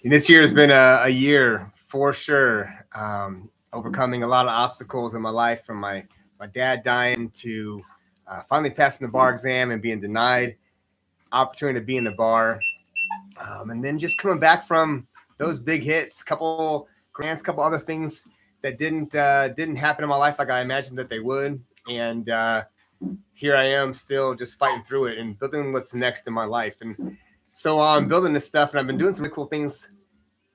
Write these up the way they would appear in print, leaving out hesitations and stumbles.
And this year has been a year for sure. Overcoming a lot of obstacles in my life, from my dad dying to finally passing the bar exam and being denied opportunity to be in the bar, and then just coming back from those big hits, couple grants, couple other things that didn't happen in my life like I imagined that they would, and here I am still just fighting through it and building what's next in my life. And so I'm building this stuff, and I've been doing some really cool things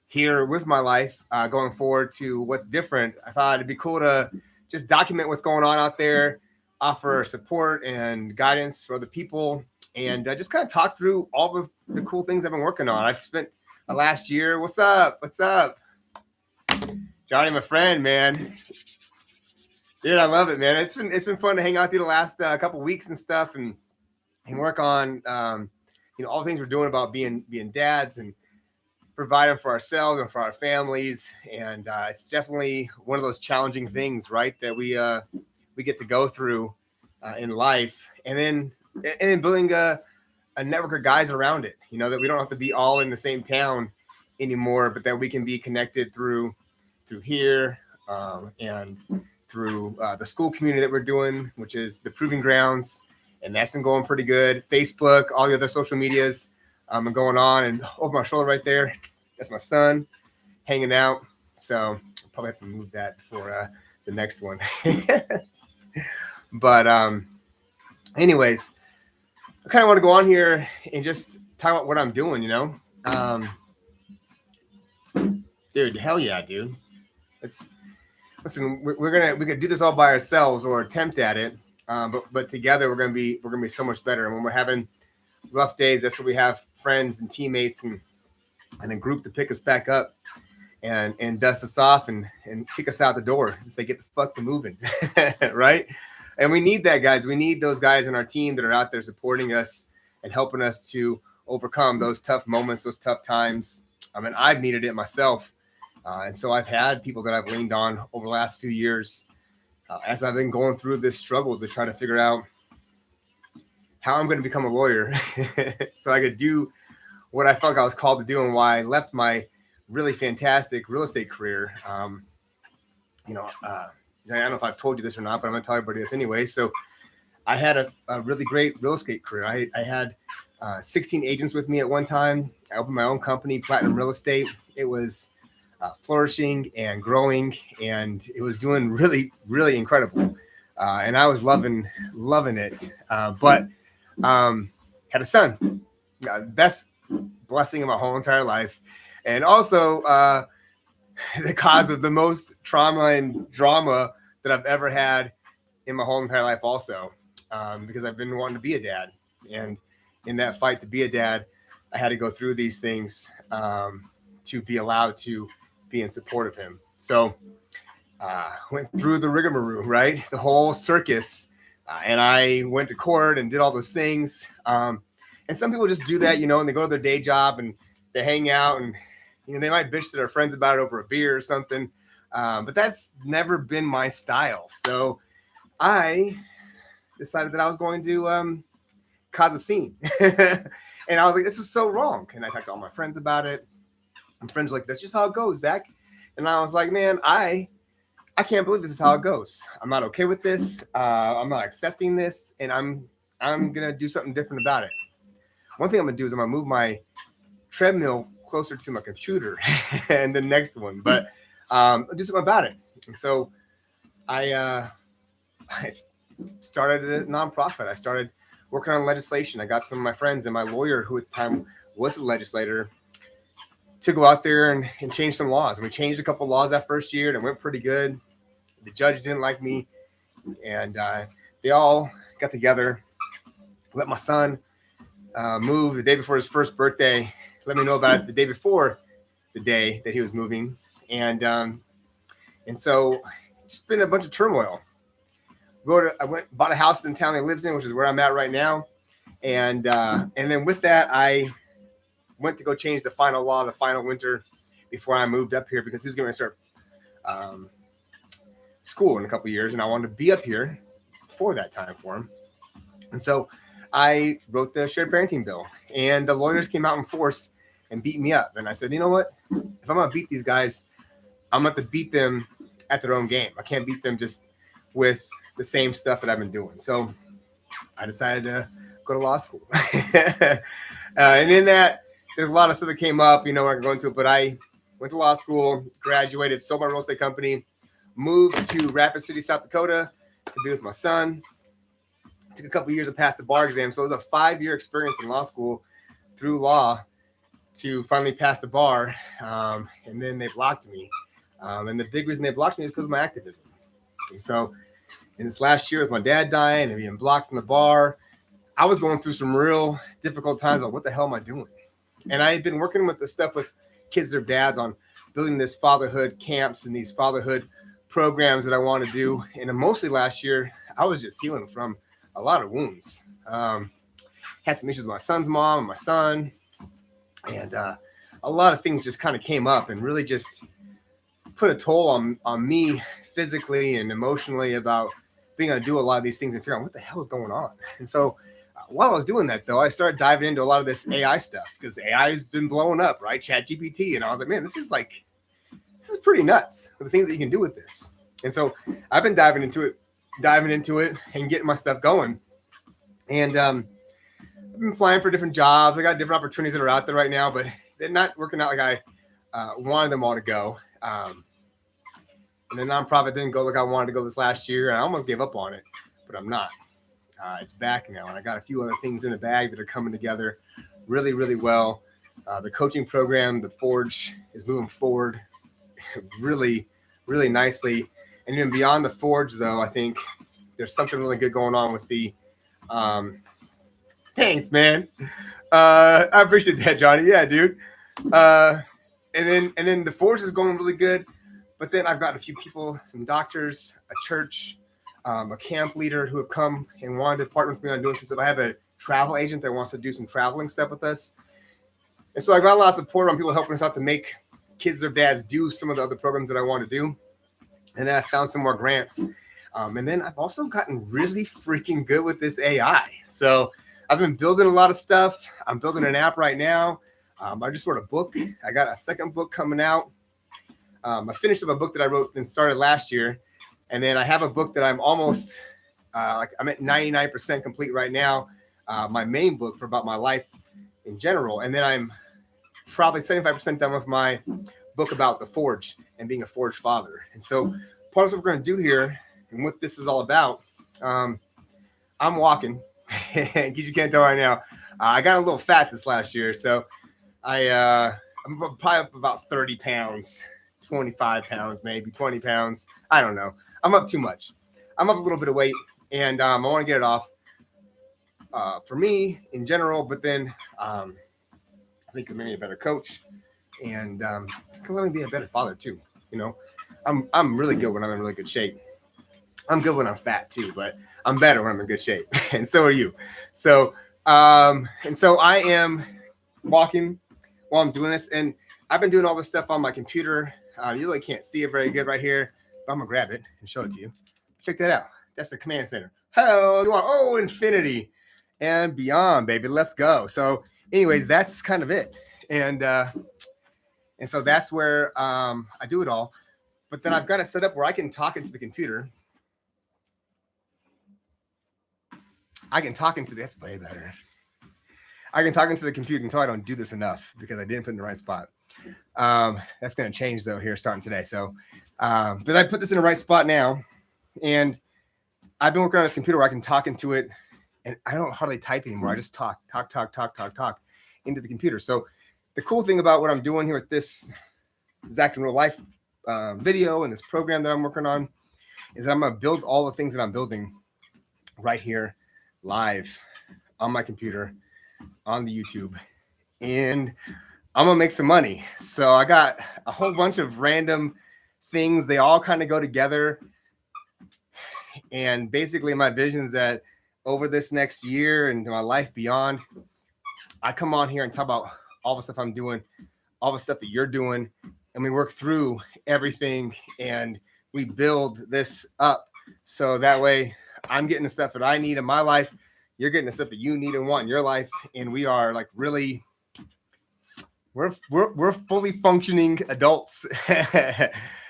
here with my life going forward to what's different. I thought it'd be cool to just document what's going on out there, offer support and guidance for other people, and just kind of talk through all the cool things I've been working on. I've spent the last year. What's up? What's up? Johnny, my friend, man. Dude, I love it, man. It's been fun to hang out through the last couple weeks and stuff, and work on all the things we're doing about being dads and providing for ourselves and for our families. And it's definitely one of those challenging things, right, that we get to go through in life, and then building a network of guys around it. That we don't have to be all in the same town anymore, but that we can be connected through here and through the school community that we're doing, which is the Proving Grounds, and that's been going pretty good. Facebook, all the other social medias are going on, and over my shoulder right there, that's my son hanging out. So I'll probably have to move that for the next one. But anyways, I kind of want to go on here and just talk about what I'm doing. Dude, hell yeah, dude. Listen, we're gonna do this all by ourselves or attempt at it, but together we're gonna be so much better. And when we're having rough days, that's where we have friends and teammates and a group to pick us back up and dust us off and kick us out the door and say, get the fuck to moving. Right? And we need that, guys. We need those guys in our team that are out there supporting us and helping us to overcome those tough moments, those tough times. I mean, I've needed it myself. And so I've had people that I've leaned on over the last few years as I've been going through this struggle to try to figure out how I'm going to become a lawyer so I could do what I felt like I was called to do, and why I left my really fantastic real estate career. I don't know if I've told you this or not, but I'm going to tell everybody this anyway. So I had a really great real estate career. I had 16 agents with me at one time. I opened my own company, Platinum Real Estate. It was flourishing and growing, and it was doing really, really incredible. And I was loving it. But had a son, best blessing of my whole entire life. And also the cause of the most trauma and drama that I've ever had in my whole entire life also, because I've been wanting to be a dad. And in that fight to be a dad, I had to go through these things to be allowed to be in support of him. So went through the rigmarole, right? The whole circus. And I went to court and did all those things. And some people just do that, and they go to their day job and they hang out, and they might bitch to their friends about it over a beer or something. But that's never been my style. So I decided that I was going to cause a scene. And I was like, this is so wrong. And I talked to all my friends about it. And friends were like, that's just how it goes, Zach. And I was like, man, I can't believe this is how it goes. I'm not okay with this. I'm not accepting this. And I'm going to do something different about it. One thing I'm going to do is I'm going to move my treadmill closer to my computer and the next one. But I'll do something about it. And so I started a nonprofit. I started working on legislation. I got some of my friends and my lawyer, who at the time was a legislator, to go out there and change some laws. And we changed a couple laws that first year, and it went pretty good. The judge didn't like me, and they all got together, let my son move the day before his first birthday, let me know about it the day before the day that he was moving. And so it's been a bunch of turmoil. Bought a house in the town he lives in, which is where I'm at right now. And then with that, I went to go change the final law the final winter before I moved up here, because he was going to start school in a couple of years, and I wanted to be up here before that time for him. And so I wrote the shared parenting bill, and the lawyers came out in force and beat me up. And I said, you know what? If I'm going to beat these guys, I'm going to have to beat them at their own game. I can't beat them just with the same stuff that I've been doing. So I decided to go to law school. And in that, there's a lot of stuff that came up, I'm going to go into it, but I went to law school, graduated, sold my real estate company, moved to Rapid City, South Dakota to be with my son. Took a couple of years to pass the bar exam. So it was a 5-year experience in law school through law to finally pass the bar. And then they blocked me. And the big reason they blocked me is because of my activism. And so in this last year with my dad dying and being blocked from the bar, I was going through some real difficult times. Like, what the hell am I doing? And I had been working with the stuff with kids, their dads, on building this fatherhood camps and these fatherhood programs that I want to do. And mostly last year, I was just healing from a lot of wounds. Had some issues with my son's mom and my son. And a lot of things just kind of came up and really just put a toll on me physically and emotionally about being able to do a lot of these things and figure out what the hell is going on. And so while I was doing that, though, I started diving into a lot of this AI stuff because AI has been blowing up, right? ChatGPT. And I was like, man, this is pretty nuts, the things that you can do with this. And so I've been diving into it and getting my stuff going. And I've been applying for different jobs. I got different opportunities that are out there right now, but they're not working out like I wanted them all to go. And the nonprofit didn't go like I wanted to go this last year. I almost gave up on it, but I'm not. It's back now, and I got a few other things in the bag that are coming together really, really well. The coaching program, the Forge, is moving forward really, really nicely. And even beyond the Forge, though, I think there's something really good going on with the thanks, man. I appreciate that, Johnny. Yeah, dude. And then the Forge is going really good. But then I've got a few people, some doctors, a church, a camp leader who have come and wanted to partner with me on doing some stuff. I have a travel agent that wants to do some traveling stuff with us. And so I got a lot of support on people helping us out to make kids or dads do some of the other programs that I want to do. And then I found some more grants. And then I've also gotten really freaking good with this AI. So I've been building a lot of stuff. I'm building an app right now. I just wrote a book. I got a second book coming out. I finished up a book that I wrote and started last year. And then I have a book that I'm almost, I'm at 99% complete right now. My main book for about my life in general. And then I'm probably 75% done with my book about the Forge and being a Forge father. And so part of what we're going to do here and what this is all about, I'm walking, in case you can't tell right now. I got a little fat this last year. So I'm probably up about 30 pounds. 25 pounds, maybe 20 pounds. I don't know. I'm up too much. I'm up a little bit of weight, and I want to get it off for me in general, but then I think it made me a better coach, and it can let me be a better father too. I'm really good when I'm in really good shape. I'm good when I'm fat too, but I'm better when I'm in good shape, and so are you. So I am walking while I'm doing this, and I've been doing all this stuff on my computer. You really can't see it very good right here, but I'm gonna grab it and show it to you. Check that out. That's the command center. Infinity and beyond, baby. Let's go. So, anyways, that's kind of it. And so that's where I do it all. But then I've got it set up where I can talk into the computer. That's way better. I can talk into the computer until I don't do this enough because I didn't put it in the right spot. That's going to change though here starting today. So, but I put this in the right spot now, and I've been working on this computer where I can talk into it, and I don't hardly type anymore. I just talk into the computer. So the cool thing about what I'm doing here with this Zach in Real Life video and this program that I'm working on is that I'm going to build all the things that I'm building right here live on my computer on the YouTube, and I'm gonna make some money. So I got a whole bunch of random things. They all kind of go together. And basically my vision is that over this next year and my life beyond, I come on here and talk about all the stuff I'm doing, all the stuff that you're doing, and we work through everything and we build this up. So that way I'm getting the stuff that I need in my life. You're getting the stuff that you need and want in your life. And we are like really we're fully functioning adults.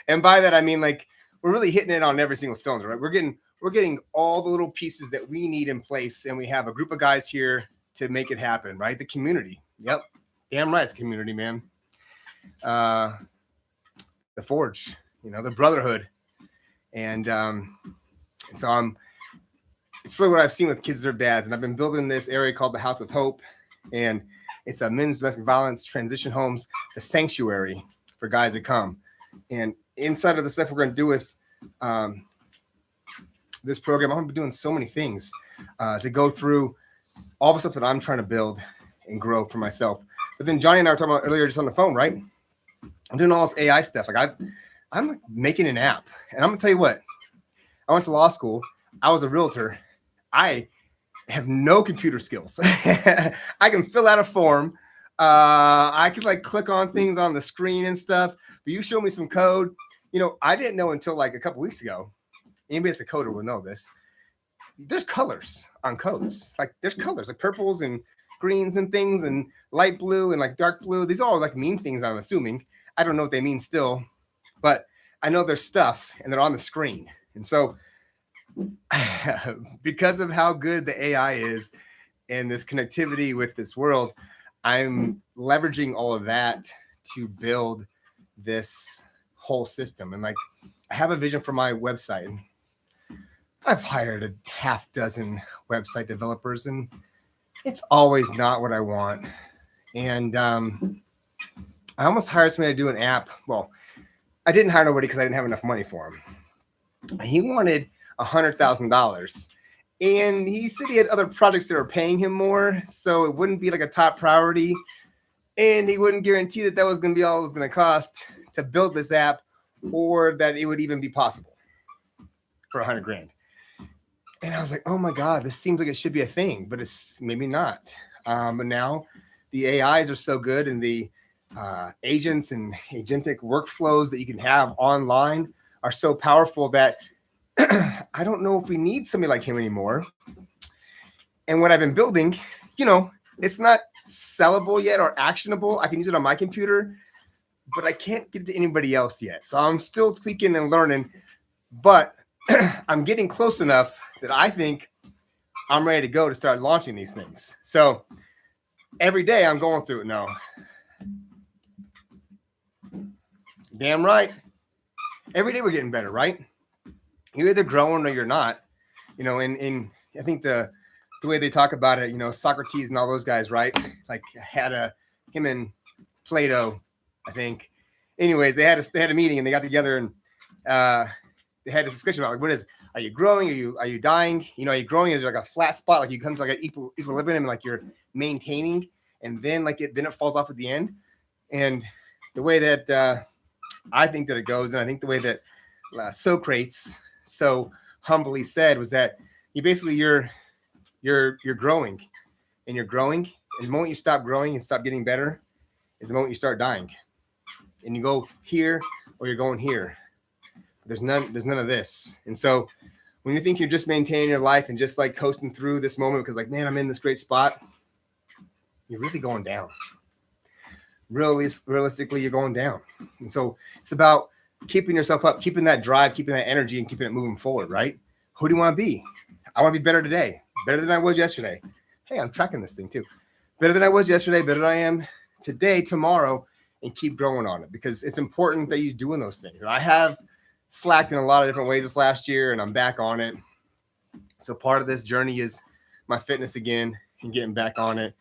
And by that I mean like we're really hitting it on every single cylinder, right? We're getting all the little pieces that we need in place, and we have a group of guys here to make it happen, right? The community. Yep. Damn right, it's a community, man. The forge, the brotherhood. And so it's really what I've seen with kids and their dads. And I've been building this area called the House of Hope. And it's a men's domestic violence transition homes, the sanctuary for guys that come. And inside of the stuff we're going to do with this program, I'm going to be doing so many things to go through all the stuff that I'm trying to build and grow for myself. But then Johnny and I were talking about earlier just on the phone, right? I'm doing all this AI stuff. Like I'm like making an app. And I'm going to tell you what, I went to law school. I was a realtor. I have no computer skills. I can fill out a form. I could like click on things on the screen and stuff. But you show me some code. I didn't know until like a couple weeks ago. Anybody that's a coder will know this. There's colors on codes. Like there's colors, like purples and greens and things, and light blue and like dark blue. These all like mean things, I'm assuming. I don't know what they mean still, but I know there's stuff and they're on the screen. And so because of how good the AI is and this connectivity with this world, I'm leveraging all of that to build this whole system. And like, I have a vision for my website. I've hired a half dozen website developers, and it's always not what I want. And I almost hired somebody to do an app. Well, I didn't hire nobody because I didn't have enough money for him. He wanted $100,000. And he said he had other projects that were paying him more, so it wouldn't be like a top priority. And he wouldn't guarantee that was going to be all it was going to cost to build this app, or that it would even be possible for $100,000. And I was like, oh my God, this seems like it should be a thing, but it's maybe not. But now the AIs are so good, and the agents and agentic workflows that you can have online are so powerful that I don't know if we need somebody like him anymore. And what I've been building, it's not sellable yet or actionable. I can use it on my computer, but I can't get it to anybody else yet. So I'm still tweaking and learning, but I'm getting close enough that I think I'm ready to go to start launching these things. So every day I'm going through it now. Damn right. Every day we're getting better, right? You're either growing or you're not. And I think the way they talk about it, Socrates and all those guys, right? Like him and Plato, I think. Anyways, they had a meeting, and they got together, and they had a discussion about like, what is it? Are you growing? Are you dying? Are you growing? Is there like a flat spot? Like you come to like an equilibrium, and like you're maintaining, and then then it falls off at the end. And the way that I think that it goes, and I think the way that Socrates so humbly said was that you're growing, and you're growing, and the moment you stop growing and stop getting better is the moment you start dying. And you go here or you're going here. There's none of this. And so when you think you're just maintaining your life and just like coasting through this moment because like, man, I'm in this great spot, you're really going down. Realistically, you're going down. And so it's about keeping yourself up, keeping that drive, keeping that energy, and keeping it moving forward, right? Who do you want to be? I want to be better today, better than I was yesterday. Hey, I'm tracking this thing too. Better than I was yesterday, better than I am today, tomorrow, and keep growing on it, because it's important that you're doing those things. And I have slacked in a lot of different ways this last year, and I'm back on it. So part of this journey is my fitness again and getting back on it,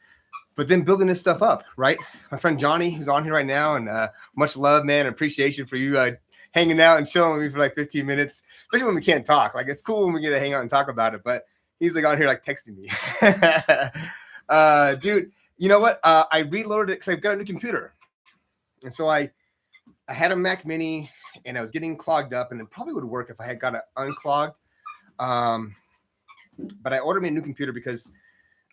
but then building this stuff up, right? My friend Johnny, who's on here right now, and much love, man, and appreciation for you hanging out and chilling with me for like 15 minutes, especially when we can't talk. Like, it's cool when we get to hang out and talk about it, but he's like on here like texting me. Dude, you know what? I reloaded it because I've got a new computer. And so I had a Mac Mini, and I was getting clogged up, and it probably would work if I had got it unclogged. But I ordered me a new computer because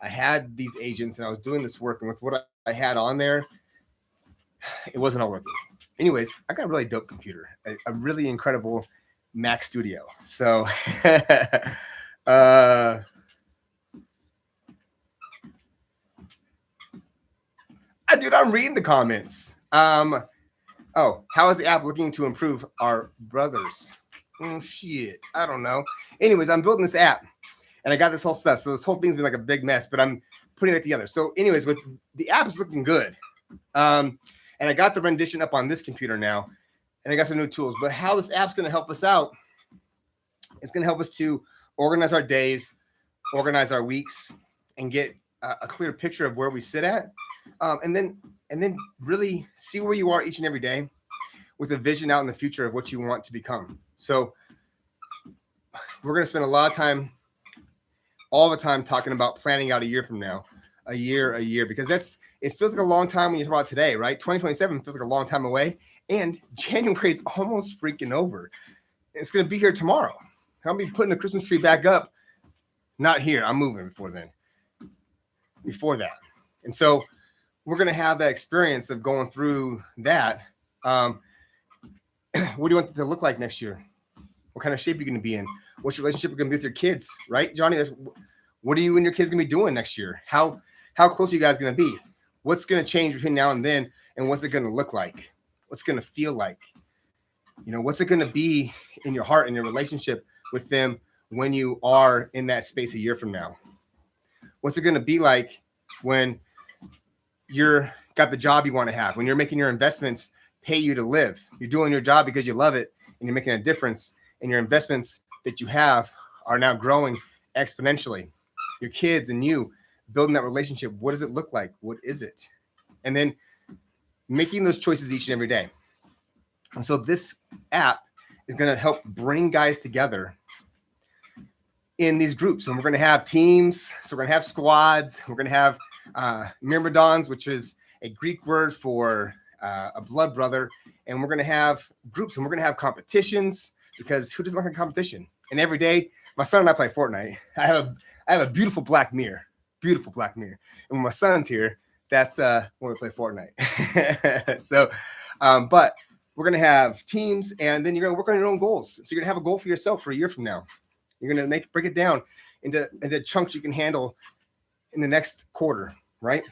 I had these agents, and I was doing this work, and with what I had on there, it wasn't all working. Anyways, I got a really dope computer, a really incredible Mac Studio. So Dude, I'm reading the comments. Oh, how is the app looking to improve our brothers? Shit, I don't know. Anyways, I'm building this app, and I got this whole stuff. So this whole thing's been like a big mess, but I'm putting it together. So, anyways, with the app is looking good. And I got the rendition up on this computer now, and I got some new tools. But how this app's going to help us out? It's going to help us to organize our days, organize our weeks, and get a clear picture of where we sit at, and then really see where you are each and every day with a vision out in the future of what you want to become. So we're going to spend a lot of time, all the time, talking about planning out a year from now, a year, because it feels like a long time when you talk about today, right? 2027 feels like a long time away, and January is almost freaking over. It's going to be here tomorrow. I'll be putting the Christmas tree back up. Not here. I'm moving before then. Before that. And so we're going to have that experience of going through that. What do you want it to look like next year? What kind of shape are you going to be in? What's your relationship going to be with your kids, right, Johnny? What are you and your kids going to be doing next year? How close are you guys going to be? What's going to change between now and then? And what's it going to look like? What's it going to feel like? You know, what's it going to be in your heart and your relationship with them when you are in that space a year from now? What's it going to be like when you're got the job you want to have, when you're making your investments pay you to live? You're doing your job because you love it and you're making a difference, and your investments that you have are now growing exponentially. Your kids and you building that relationship. What does it look like? What is it? And then making those choices each and every day. And so this app is going to help bring guys together in these groups. And we're going to have teams. So we're going to have squads. We're going to have myrmidons, which is a Greek word for a blood brother. And we're going to have groups, and we're going to have competitions, because who doesn't like a competition? And every day, my son and I play Fortnite. I have a beautiful black mirror. And when my son's here, that's when we play Fortnite. So, but we're going to have teams, and then you're going to work on your own goals. So you're going to have a goal for yourself for a year from now. You're going to break it down into chunks you can handle in the next quarter, right?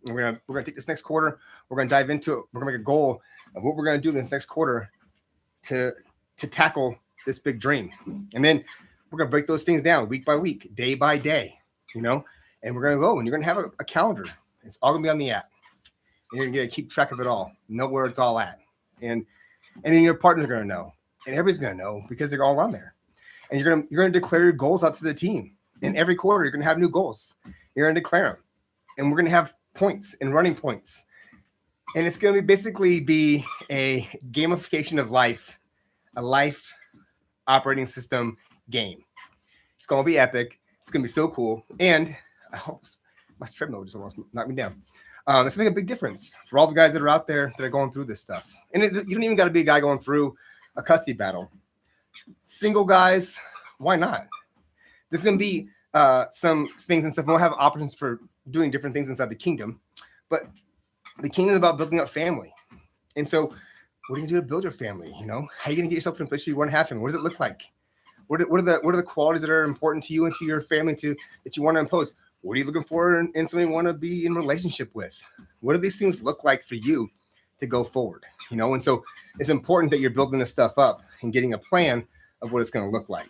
And we're going to take this next quarter. We're going to dive into it. We're going to make a goal of what we're going to do this next quarter to tackle this big dream. And then we're going to break those things down week by week, day by day, you know, and we're going to go, and you're going to have a calendar. It's all going to be on the app. And you're going to keep track of it all, know where it's all at. And then your partner's going to know, and everybody's going to know, because they're all on there. And you're going to declare your goals out to the team. And every quarter, you're going to have new goals. You're going to declare them. And we're going to have points and running points. And it's going to basically be a gamification of life, a life operating system game. It's going to be epic. It's going to be so cool. And I hope my treadmill just almost knocked me down. It's going to make a big difference for all the guys that are out there that are going through this stuff. And you don't even got to be a guy going through a custody battle. Single guys, why not? There's going to be some things and stuff. We'll have options for doing different things inside the kingdom. But the kingdom is about building up family. And so what are you going to do to build your family? You know, how are you going to get yourself in a place where you want to have family? What does it look like? What are the qualities that are important to you and to your family that you want to impose? What are you looking for in somebody you want to be in relationship with? What do these things look like for you to go forward? You know, and so it's important that you're building this stuff up and getting a plan of what it's going to look like.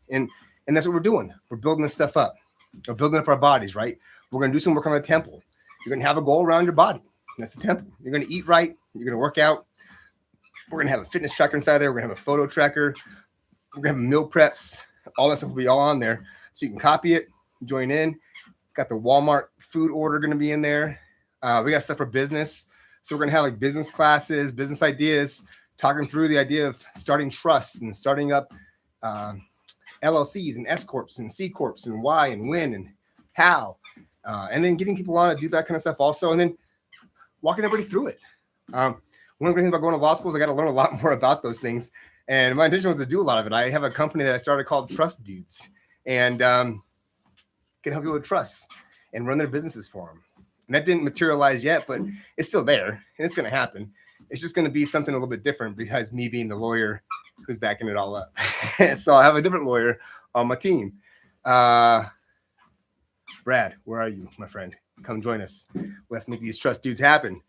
And that's what we're doing. We're building this stuff up. We're building up our bodies, right? We're going to do some work on the temple. You're going to have a goal around your body. That's the temple. You're going to eat right. You're going to work out. We're going to have a fitness tracker inside there. We're going to have a photo tracker. We're going to have meal preps. All that stuff will be all on there. So you can copy it, join in. Got the Walmart food order going to be in there. We got stuff for business. So we're going to have like business classes, business ideas, talking through the idea of starting trusts and starting up LLCs and S Corps and C Corps and why and when and how. And then getting people on to do that kind of stuff also. And then walking everybody through it. One of the things about going to law schools, I got to learn a lot more about those things. And my intention was to do a lot of it. I have a company that I started called Trust Dudes, and can help people with trust and run their businesses for them. And that didn't materialize yet, but it's still there, and it's going to happen. It's just going to be something a little bit different besides me being the lawyer who's backing it all up. So I have a different lawyer on my team. Brad, where are you, my friend? Come join us. Let's make these Trust Dudes happen.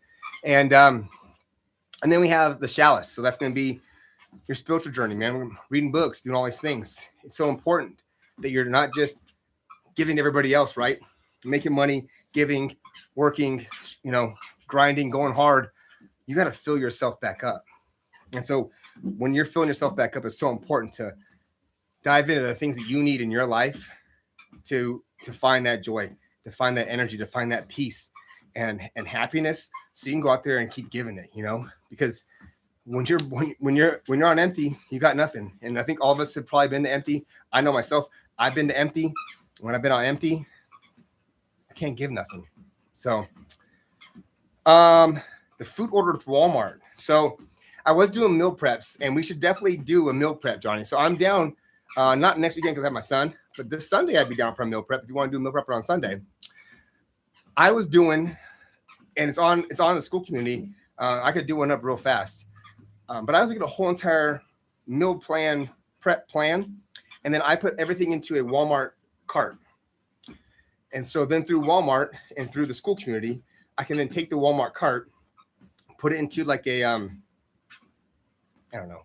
And then we have the chalice. So that's going to be your spiritual journey, man. We're reading books, doing all these things. It's so important that you're not just giving to everybody else, right? Making money, giving, working, grinding, going hard. You got to fill yourself back up. And so when you're filling yourself back up, it's so important to dive into the things that you need in your life to find that joy, to find that energy, to find that peace and happiness. So you can go out there and keep giving it, because when you're on empty, you got nothing. And I think all of us have probably been to empty. I know myself, I've been to empty. When I've been on empty, I can't give nothing. So, the food order with Walmart. So I was doing meal preps, and we should definitely do a meal prep, Johnny. So I'm down, not next weekend because I have my son, but this Sunday I'd be down for a meal prep. If you want to do a meal prep on Sunday, I was doing, and it's on the school community. I could do one up real fast, but I was looking at a whole entire meal plan, prep plan, and then I put everything into a Walmart cart. And so then through Walmart and through the school community, I can then take the Walmart cart, put it into like a, I don't know,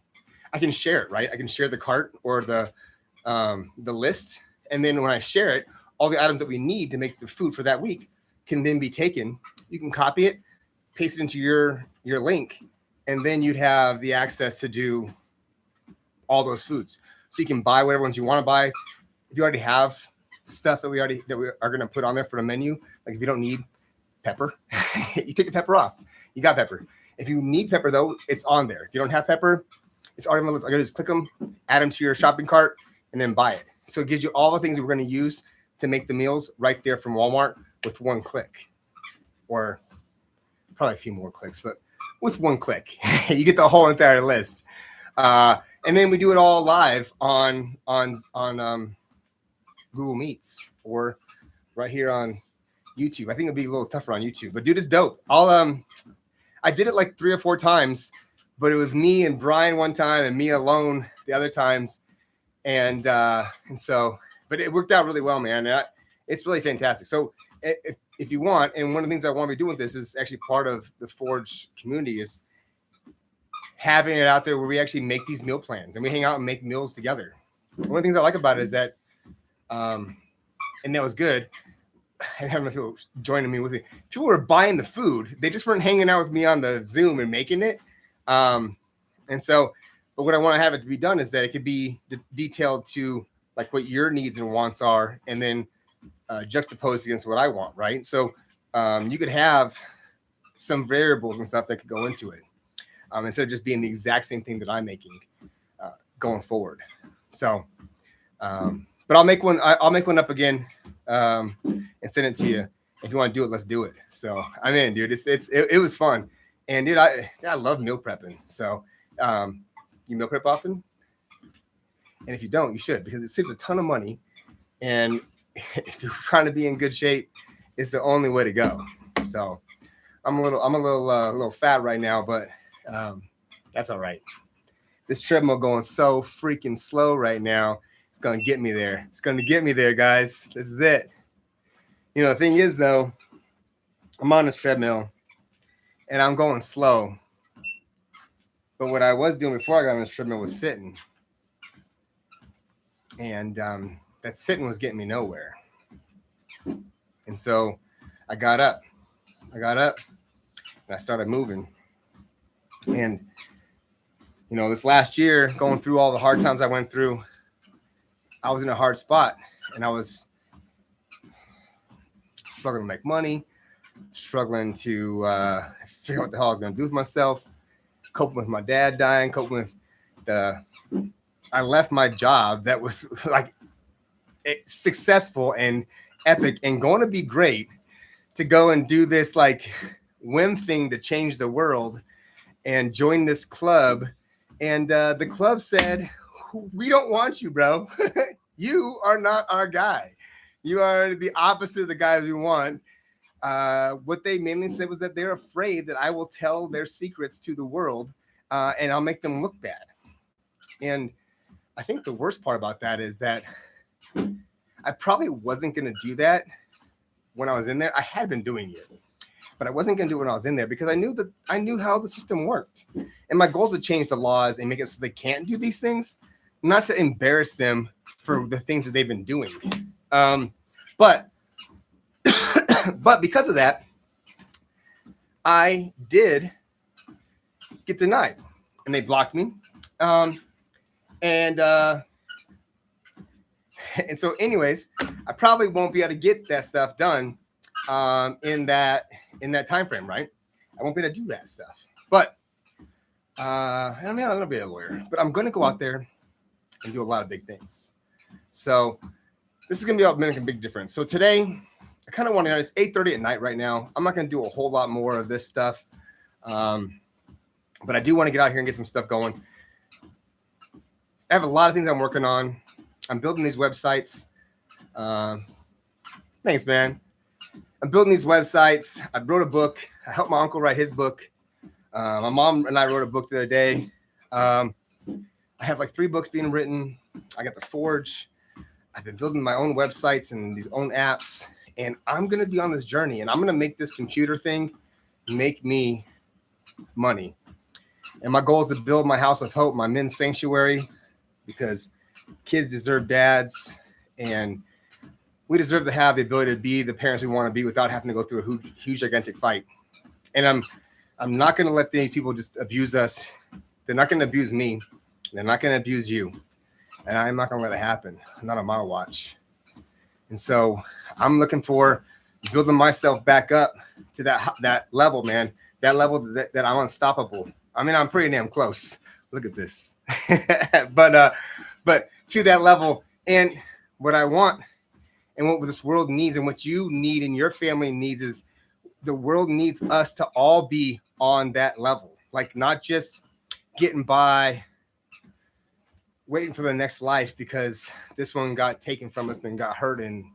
I can share it, right? I can share the cart or the list. And then when I share it, all the items that we need to make the food for that week can then be taken. You can copy it, paste it into your link, and then you'd have the access to do all those foods. So you can buy whatever ones you want to buy. If you already have stuff that we are going to put on there for the menu, like if you don't need pepper, you take the pepper off. You got pepper. If you need pepper though, it's on there. If you don't have pepper, it's already on the list. I gotta just click them, add them to your shopping cart, and then buy it. So it gives you all the things that we're going to use to make the meals right there from Walmart with one click, or probably a few more clicks, but with one click, you get the whole entire list. And then we do it all live on Google Meets or right here on YouTube. I think it'll be a little tougher on YouTube, but dude, it's dope. I did it like 3 or 4 times, but it was me and Brian one time and me alone the other times. And so, but it worked out really well, man. It's really fantastic. So if you want, and one of the things I want to be doing with this is actually part of the Forge community is having it out there where we actually make these meal plans and we hang out and make meals together. One of the things I like about it is that, and that was good. I don't know if people joining me with me. People were buying the food. They just weren't hanging out with me on the Zoom and making it. And so, but what I want to have it to be done is that it could be detailed to like what your needs and wants are, and then juxtaposed against what I want, right? So you could have some variables and stuff that could go into it instead of just being the exact same thing that I'm making going forward. So, but I'll make one up again and send it to you. If you want to do it, let's do it. So I'm in, dude. It was fun. And dude, I love meal prepping. So you meal prep often? And if you don't, you should, because it saves a ton of money. And if you're trying to be in good shape, it's the only way to go. So I'm a little fat right now, but that's all right. This treadmill going so freaking slow right now. It's going to get me there. It's going to get me there, guys. This is it. You know, the thing is, though, I'm on this treadmill and I'm going slow. But what I was doing before I got on this treadmill was sitting. And that sitting was getting me nowhere. And so I got up. And I started moving. And, you know, this last year, going through all the hard times I went through, I was in a hard spot. And I was struggling to make money, struggling to figure out what the hell I was going to do with myself, coping with my dad dying, coping with I left my job that was like successful and epic and going to be great to go and do this like whim thing to change the world and join this club. And the club said, we don't want you, bro. You are not our guy. You are the opposite of the guys we want. What they mainly said was that they're afraid that I will tell their secrets to the world and I'll make them look bad. And I think the worst part about that is that I probably wasn't going to do that when I was in there. I had been doing it, but I wasn't going to do it when I was in there because I knew how the system worked. And my goal is to change the laws and make it so they can't do these things, not to embarrass them for the things that they've been doing. But because of that, I did get denied and they blocked me. And so anyways, I probably won't be able to get that stuff done in that time frame, right? I won't be able to do that stuff. But I mean, I'm gonna be a lawyer, but I'm gonna go out there and do a lot of big things. So this is gonna be making a big difference. So today, I kind of want to know, it's 8:30 at night right now. I'm not gonna do a whole lot more of this stuff. But I do want to get out here and get some stuff going. I have a lot of things I'm working on. I'm building these websites. Thanks, man. I'm building these websites. I wrote a book. I helped my uncle write his book. My mom and I wrote a book the other day. I have like 3 books being written. I got the Forge. I've been building my own websites and these own apps. And I'm going to be on this journey. And I'm going to make this computer thing make me money. And my goal is to build my house of hope, my men's sanctuary, because kids deserve dads. And we deserve to have the ability to be the parents we want to be without having to go through a huge, gigantic fight. And I'm not going to let these people just abuse us. They're not going to abuse me. They're not going to abuse you. And I'm not going to let it happen. Not on my watch. And so I'm looking for building myself back up to that level, man. That level that I'm unstoppable. I mean, I'm pretty damn close. Look at this. but to that level, and what I want and what this world needs and what you need and your family needs is the world needs us to all be on that level. Like not just getting by, waiting for the next life because this one got taken from us and got hurt in,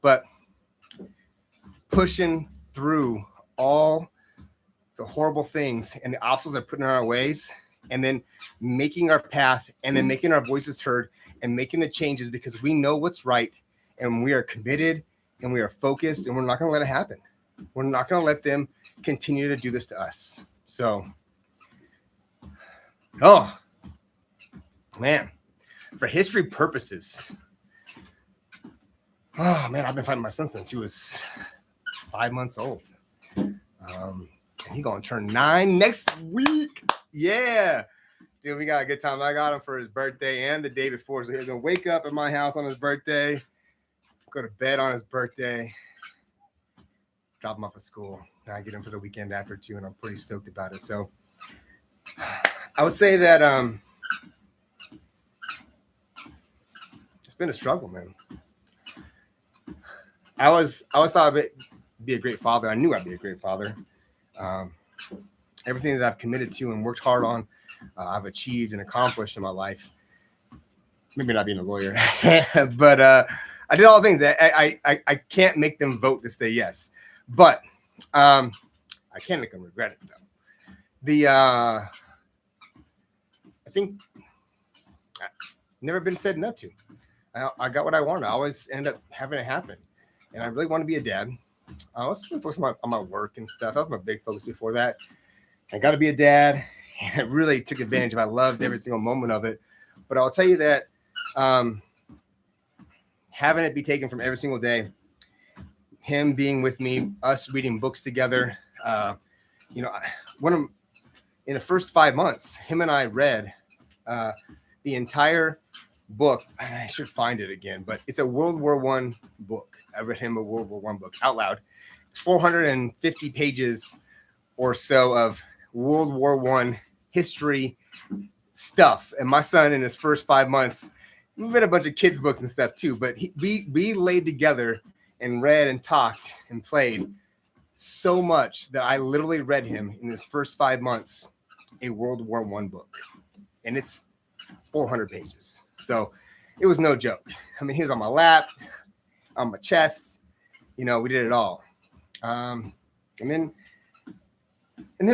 but pushing through all the horrible things and the obstacles that are put in our ways, and then making our path and then making our voices heard and making the changes because we know what's right and we are committed and we are focused and we're not going to let it happen. We're not going to let them continue to do this to us. So, oh, man, for history purposes, oh, man, I've been fighting my son since he was 5 months old. And he's going to turn 9 next week. Yeah. Dude, we got a good time. I got him for his birthday and the day before. So he's going to wake up at my house on his birthday, go to bed on his birthday, drop him off at school. And I get him for the weekend after too, and I'm pretty stoked about it. So I would say that it's been a struggle, man. I was thought I'd be a great father. I knew I'd be a great father. Everything that I've committed to and worked hard on, I've achieved and accomplished in my life. Maybe not being a lawyer, but I did all the things that I can't make them vote to say yes, but I can make them regret it though. I think I've never been said no to. I got what I wanted. I always end up having it happen, and I really want to be a dad. I was really focused on my work and stuff. That was my big focus before that. I got to be a dad, and I really took advantage of it. I loved every single moment of it. But I'll tell you that having it be taken from every single day, him being with me, us reading books together, in the first 5 months, him and I read the entire book. I should find it again, but it's a World War I book. I read him a World War I book out loud, 450 pages or so of World War I history stuff. And my son, in his first 5 months, we read a bunch of kids' books and stuff too. But we laid together and read and talked and played so much that I literally read him in his first 5 months a World War I book, and it's 400 pages. So it was no joke. I mean, he was on my lap, on my chest. We did it all. And then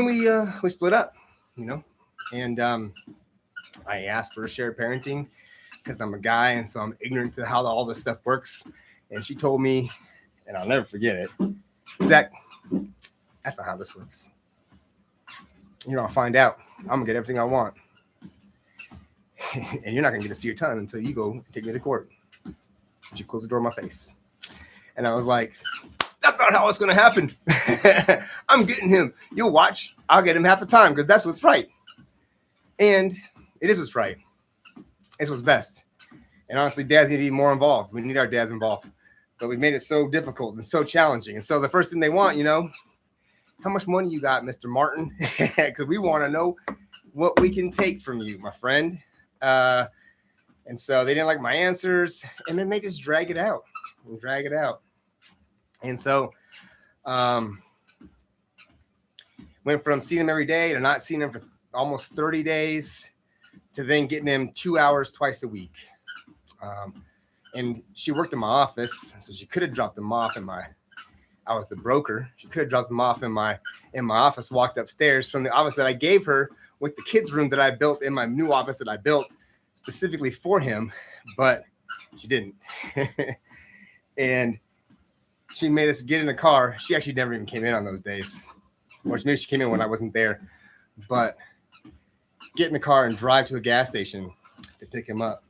we split up, and I asked for a shared parenting because I'm a guy, and so I'm ignorant to how all this stuff works. And she told me, and I'll never forget it, Zach, That's not how this works. You're gonna find out. I'm gonna get everything I want. And you're not gonna get to see your ton until you go take me to court. She closed the door in my face. And I was like, that's not how it's gonna happen. I'm getting him. You'll watch. I'll get him half the time because that's what's right. And it is what's right. It's what's best. And honestly, dads need to be more involved. We need our dads involved. But we've made it so difficult and so challenging. And so the first thing they want, how much money you got, Mr. Martin? Because we want to know what we can take from you, my friend. And so they didn't like my answers. And then they just drag it out. And so went from seeing him every day to not seeing him for almost 30 days to then getting him 2 hours twice a week. And she worked in my office, so she could have dropped them off I was the broker. She could have dropped them off in my office, walked upstairs from the office that I gave her with the kids' room that I built in my new office that I built specifically for him, but she didn't. And she made us get in a car. She actually never even came in on those days. Or maybe she came in when I wasn't there. But get in the car and drive to a gas station to pick him up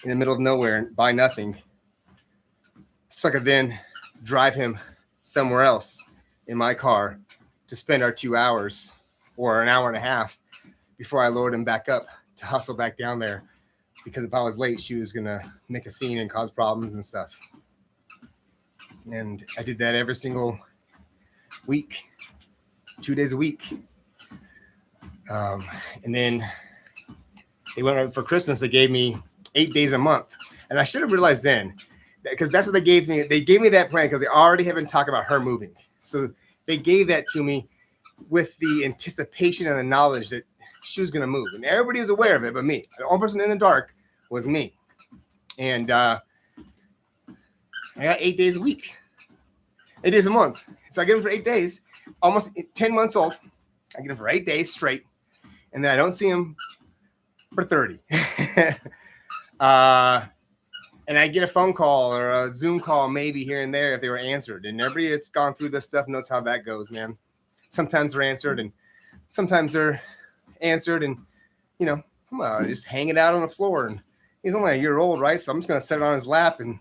in the middle of nowhere and buy nothing. So I could then drive him somewhere else in my car to spend our 2 hours or an hour and a half before I lowered him back up to hustle back down there. Because if I was late, she was going to make a scene and cause problems and stuff. And I did that every single week, 2 days a week. And then they went right for Christmas. They gave me 8 days a month. And I should have realized then, because that's what they gave me. They gave me that plan because they already have been talking about her moving. So they gave that to me with the anticipation and the knowledge that she was going to move. And everybody was aware of it but me. The only person in the dark was me. And I got 8 days a week. 8 days a month. So I get him for 8 days, almost 10 months old. I get him for 8 days straight. And then I don't see him for 30. And I get a phone call or a Zoom call maybe here and there if they were answered. And everybody that's gone through this stuff knows how that goes, man. Sometimes they're answered and sometimes they're answered and, just hang it out on the floor. And he's only a year old, right? So I'm just going to set it on his lap and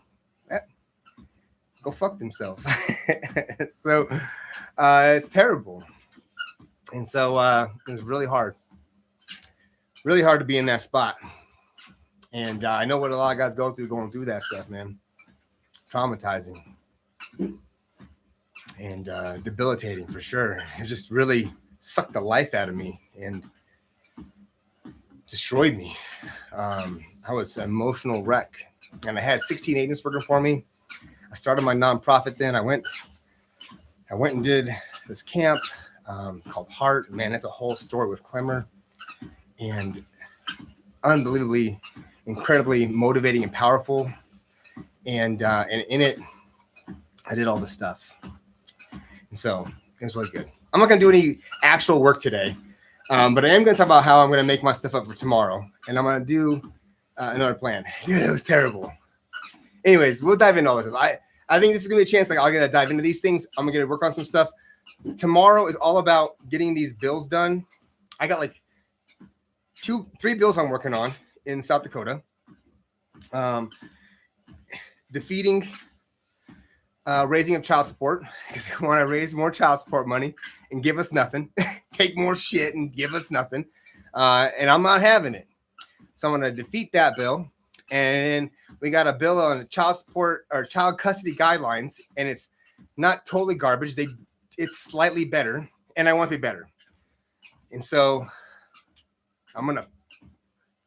go fuck themselves. So it's terrible. And so it was really hard to be in that spot. And I know what a lot of guys go through going through that stuff, man. Traumatizing and debilitating for sure. It just really sucked the life out of me and destroyed me. I was an emotional wreck. And I had 16 agents working for me. I started my nonprofit then. I went and did this camp called Heart. Man, it's a whole story with Clemmer. And unbelievably, incredibly motivating and powerful. And in it, I did all this stuff. And so it was really good. I'm not going to do any actual work today, but I am going to talk about how I'm going to make my stuff up for tomorrow. And I'm going to do another plan. Dude, it was terrible. Anyways, we'll dive into all this stuff. I think this is going to be a chance. I'm going to dive into these things. I'm going to work on some stuff. Tomorrow is all about getting these bills done. I got like 3 bills I'm working on in South Dakota. Defeating raising of child support because they want to raise more child support money and give us nothing, take more shit and give us nothing. And I'm not having it. So I'm going to defeat that bill. And we got a bill on child support or child custody guidelines, and it's not totally garbage. It's slightly better, and I want to be better. And so I'm going to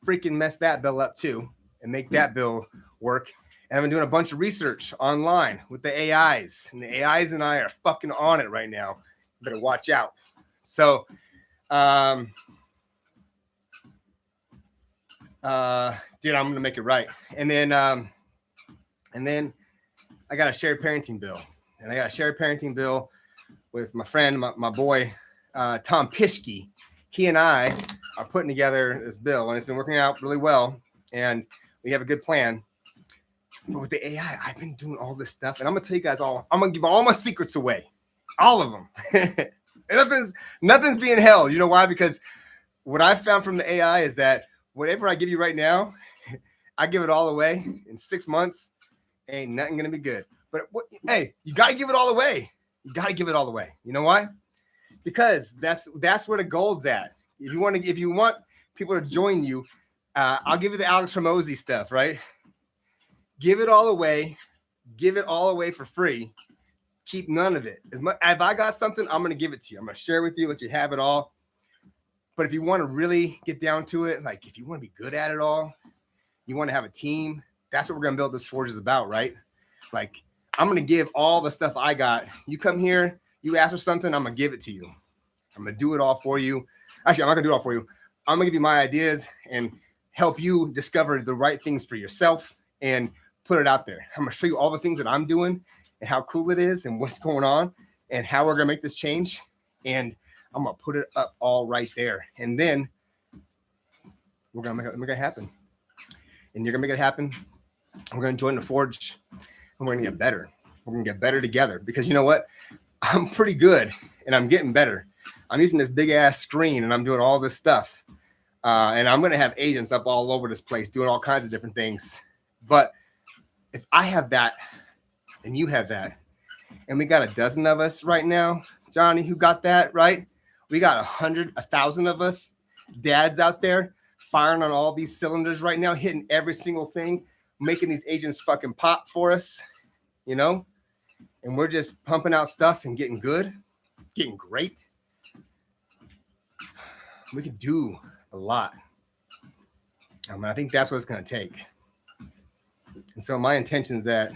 freaking mess that bill up too and make that bill work. And I've been doing a bunch of research online with the AIs, and the AIs and I are fucking on it right now. You better watch out. So, dude, I'm gonna make it right. And then I got a shared parenting bill, and I got a shared parenting bill with my friend, my boy, Tom Pischke. He and I are putting together this bill, and it's been working out really well, and we have a good plan. But with the AI, I've been doing all this stuff, and I'm gonna tell you guys all. I'm gonna give all my secrets away. All of them. Nothing's being held. You know why? Because what I found from the AI is that whatever I give you right now, I give it all away in 6 months. Ain't nothing gonna be good. But hey, you gotta give it all away. You gotta give it all away. You know why? Because that's where the gold's at. If you want people to join you, I'll give you the Alex Hormozy stuff, right? Give it all away. Give it all away for free. Keep none of it. If I got something, I'm going to give it to you. I'm going to share with you, let you have it all. But if you want to really get down to it, like if you want to be good at it all, you want to have a team, that's what we're going to build this Forge is about, right? Like, I'm going to give all the stuff I got. You come here, you ask for something, I'm going to give it to you. I'm going to do it all for you. Actually, I'm not going to do it all for you. I'm going to give you my ideas and help you discover the right things for yourself and put it out there. I'm going to show you all the things that I'm doing and how cool it is and what's going on and how we're going to make this change. And I'm going to put it up all right there. And then we're going to make it happen. And you're going to make it happen. We're going to join the Forge and we're going to get better. We're going to get better together because you know what? I'm pretty good and I'm getting better. I'm using this big ass screen and I'm doing all this stuff. And I'm going to have agents up all over this place doing all kinds of different things. But if I have that and you have that, and we got a dozen of us right now, Johnny, who got that, right? We got 1,000 of us dads out there firing on all these cylinders right now, hitting every single thing, making these agents fucking pop for us, you know? And we're just pumping out stuff and getting good, getting great. We could do a lot. I think that's what it's going to take. And so my intention is that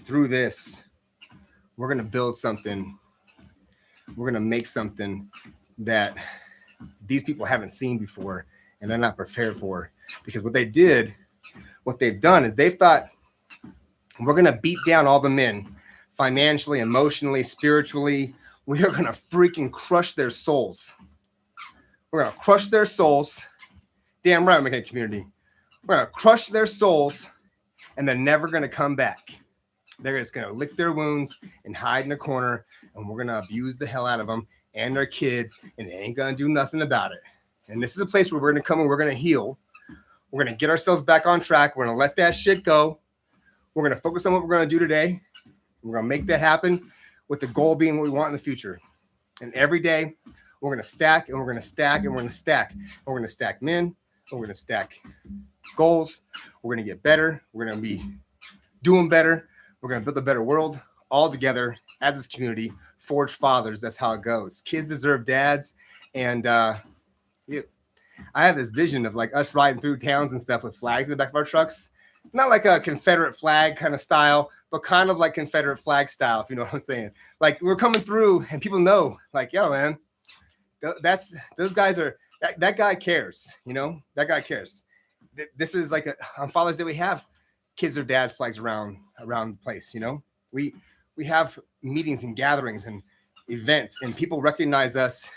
through this, we're going to build something. We're going to make something that these people haven't seen before and they're not prepared for. Because what they've done is they've thought, we're going to beat down all the men financially, emotionally, spiritually. We are going to freaking crush their souls. We're going to crush their souls. Damn right, we're making a community. We're going to crush their souls, and they're never going to come back. They're just going to lick their wounds and hide in a corner, and we're going to abuse the hell out of them and their kids, and they ain't going to do nothing about it. And this is a place where we're going to come and we're going to heal. We're going to get ourselves back on track. We're going to let that shit go. We're going to focus on what we're going to do today. We're going to make that happen with the goal being what we want in the future. And every day, we're going to stack, and we're going to stack, and we're going to stack. We're going to stack men, and we're going to stack goals. We're going to get better. We're going to be doing better. We're going to build a better world all together as this community. Forge fathers, that's how it goes. Kids deserve dads. And I have this vision of like us riding through towns and stuff with flags in the back of our trucks. Not like a Confederate flag kind of style, but kind of like Confederate flag style, if you know what I'm saying. Like we're coming through and people know, like, yo, man, those guys are, that guy cares, you know, that guy cares. This is like on Father's Day, we have kids or dads flags around the place, you know. We have meetings and gatherings and events, and people recognize us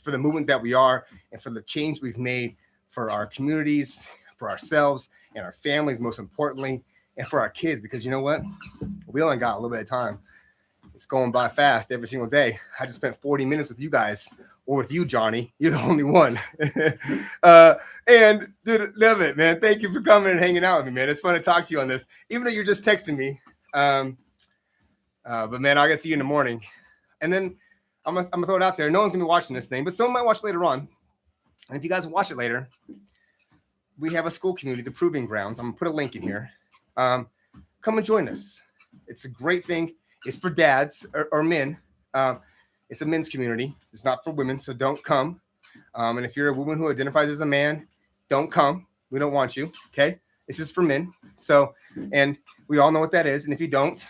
for the movement that we are and for the change we've made for our communities, for ourselves and our families, most importantly, and for our kids, because you know what? We only got a little bit of time. It's going by fast every single day. I just spent 40 minutes with you guys, or with you, Johnny. You're the only one. And dude, love it, man. Thank you for coming and hanging out with me, man. It's fun to talk to you on this, even though you're just texting me. But man, I gotta see you in the morning. And then I'm gonna throw it out there. No one's gonna be watching this thing, but someone might watch later on. And if you guys watch it later, we have a school community, the Proving Grounds. I'm gonna put a link in here. Come and join us. It's a great thing. It's for dads or men. It's a men's community. It's not for women, so don't come. And if you're a woman who identifies as a man, don't come. We don't want you. Okay, it's just for men. So, and we all know what that is. And if you don't,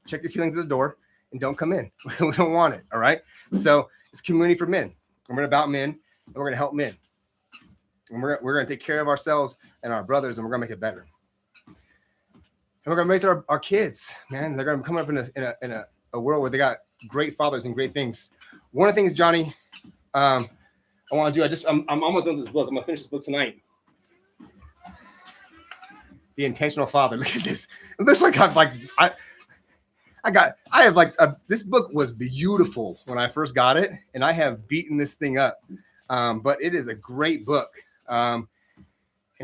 check your feelings at the door and don't come in. We don't want it. All right. So it's community for men. And we're about men, and we're going to help men. And we're going to take care of ourselves and our brothers, and we're going to make it better. And we're going to raise our kids, man. They're going to come up in a world where they got great fathers and great things. One of the things, Johnny, I want to do, I'm almost done with this book. I'm going to finish this book tonight. The Intentional Father. Look at this. It looks like I have like this book was beautiful when I first got it, and I have beaten this thing up. But it is a great book. And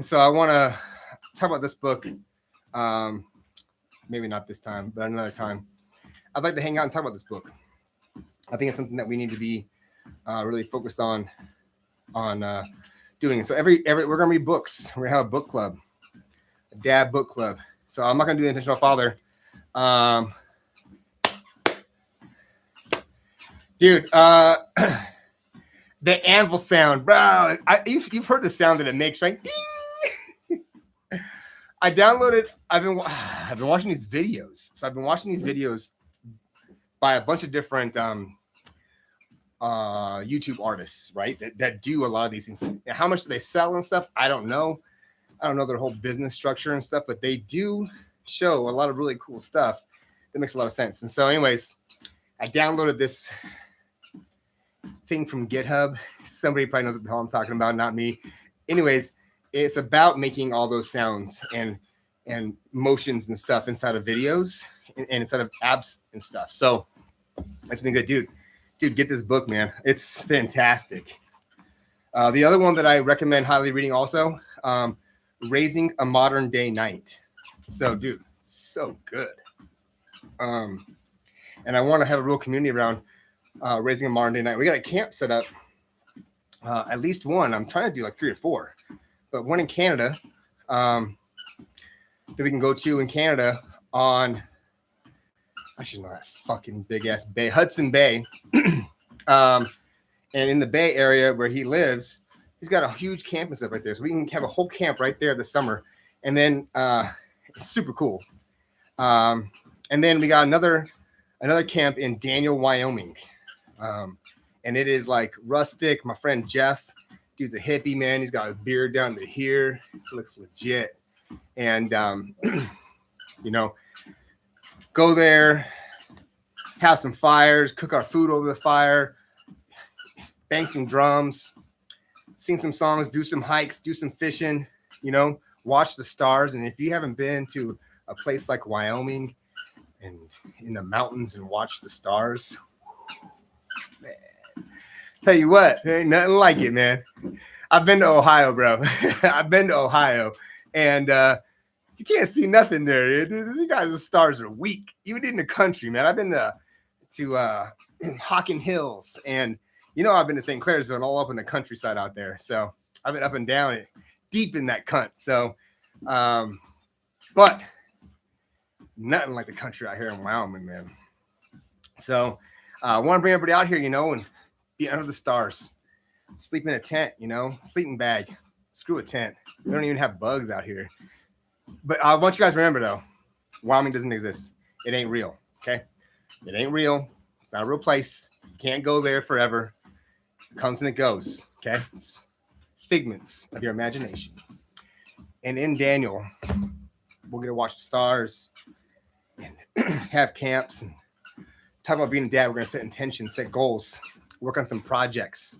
so I want to talk about this book. Maybe not this time, but another time. I'd like to hang out and talk about this book. I think it's something that we need to be really focused on doing. So every we're gonna read books. We're gonna have a book club, a dad book club. So I'm not gonna do the intentional father. Dude, the anvil sound, bro. You've heard the sound that it makes, right? Ding! I downloaded. I've been watching these videos. So I've been watching these videos by a bunch of different YouTube artists, right? That do a lot of these things. How much do they sell and stuff? I don't know. I don't know their whole business structure and stuff, but they do show a lot of really cool stuff that makes a lot of sense. And so, anyways, I downloaded this thing from GitHub. Somebody probably knows what the hell I'm talking about, not me. Anyways, it's about making all those sounds and motions and stuff inside of videos and inside of apps and stuff. So it's been good, dude. Dude, get this book, man. It's fantastic. The other one that I recommend highly reading also, Raising a Modern Day Knight. So, dude, so good. And I want to have a real community around raising a modern day knight. We got a camp set up, at least one. I'm trying to do like 3 or 4, but one in Canada that we can go to in Canada on, I should know that fucking big ass bay, Hudson Bay. And in the Bay Area where he lives, he's got a huge campus up right there. So we can have a whole camp right there this summer. And then it's super cool. And then we got another camp in Daniel, Wyoming. And it is like rustic. My friend Jeff, dude's a hippie, man. He's got a beard down to here. He looks legit. And, you know, go there, have some fires, cook our food over the fire, bang some drums, sing some songs, do some hikes, do some fishing, you know, watch the stars. And if you haven't been to a place like Wyoming and in the mountains and watch the stars, man, tell you what, there ain't nothing like it, man. I've been to Ohio, bro. I've been to Ohio, and you can't see nothing there. You guys' stars are weak, even in the country, man. I've been to Hocking Hills, and you know I've been to St. Clairsville and all up in the countryside out there. So I've been up and down it, deep in that cunt. So, but nothing like the country out here in Wyoming, man. So I want to bring everybody out here, you know, and be under the stars. Sleep in a tent, you know, sleeping bag. Screw a tent. We don't even have bugs out here. But I want you guys to remember, though, Wyoming doesn't exist. It ain't real, okay? It ain't real. It's not a real place. You can't go there forever. It comes and it goes, okay? It's figments of your imagination. And in Daniel, we're going to watch the stars and have camps and talk about being a dad. We're going to set intentions, set goals, work on some projects,